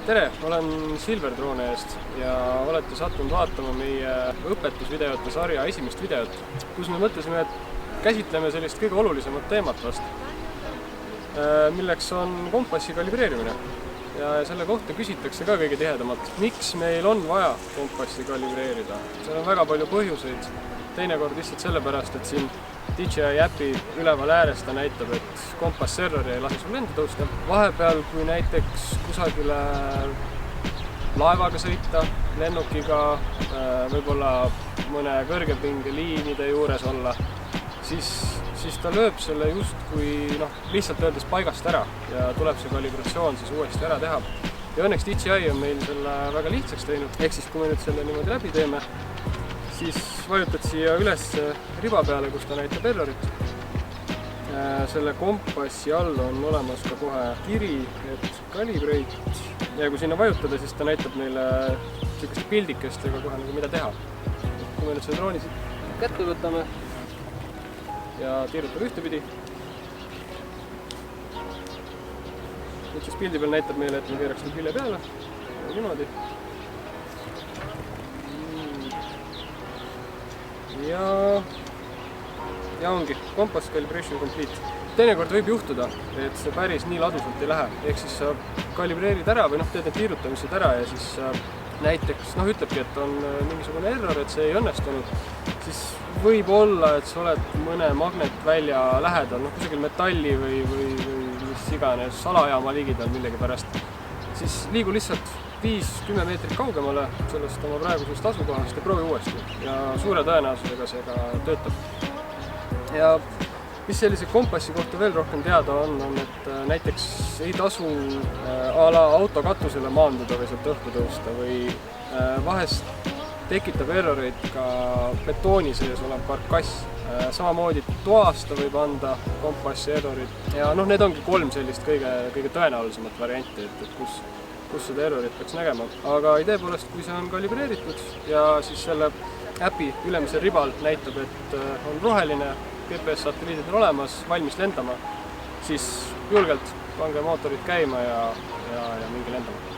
Tere, olen Silver Drone eest ja olete sattunud vaatama meie õpetusvideote sarja esimest videot, kus me mõtlesime, et käsitleme sellist kõige olulisemat teemat vast, milleks on kompassi kalibreerimine. Ja selle kohta küsitakse ka kõige tihedamalt, miks meil on vaja kompassi kalibreerida. Seal on väga palju põhjuseid, teinekord lihtsalt sellepärast, et siin DJI äpi üleval ääres ta näitab, et kompass errori ei lase sul lendu tõusta. Vahepeal, kui näiteks kusagile laevaga sõita, lennukiga, võib-olla mõne kõrgepingeliinide juures olla, siis ta lööb selle justkui lihtsalt öeldes paigast ära ja tuleb see kalibratsioon siis uuesti ära teha. Ja õnneks DJI on meil selle väga lihtsaks teinud, ehk siis kui me nüüd selle niimoodi läbi teeme, siis vajutad siia üles riba peale, kus ta näitab errorit. Selle kompassi all on olemas ka kohe kiri, et calibrate. Ja kui sinna vajutada, siis ta näitab meile selliste pildikestega kohe mida teha. Kui me nüüd selle drooni kätte võtame ja tiirutab ühtepidi. Nüüd siis pildi peal näitab meile, et me keeraks nüüd külje peale. Niimoodi. Ja ongi, kompass calibration complete. Teinekord võib juhtuda, et see päris nii ladusalt ei lähe. Ehk siis sa kalibreerid ära või teed need tiirutamised ära ja siis näiteks ütlebki, et on mingisugune error, et see ei õnnestunud. Siis võib olla, et sa oled mõne magnetvälja lähedal, kusagil metalli või mis iganes salajaama ligidal millegi pärast. Siis liigu lihtsalt 5-10 meetrit kaugemale sellest oma praegusest asukohast ja proovi uuesti. Ja suure tõenäosusega see ka töötab. Ja mis sellise kompassi kohta veel rohkem teada on, et näiteks ei tasu auto katusele maanduda või sealt õhku tõusta või vahest tekitab erroreid ka betooni sees olev karkass. Samamoodi toasta võib anda kompassi errorid. Ja need ongi 3 sellist kõige tõenäolisemat varianti, et kus seda errorit peaks nägema. Aga idee poolest, kui see on kalibreeritud ja siis selle äpi ülemisel ribal näitab, et on roheline, GPS-satelliidid on olemas, valmis lendama, siis julgelt pange mootorid käima ja minge lendama.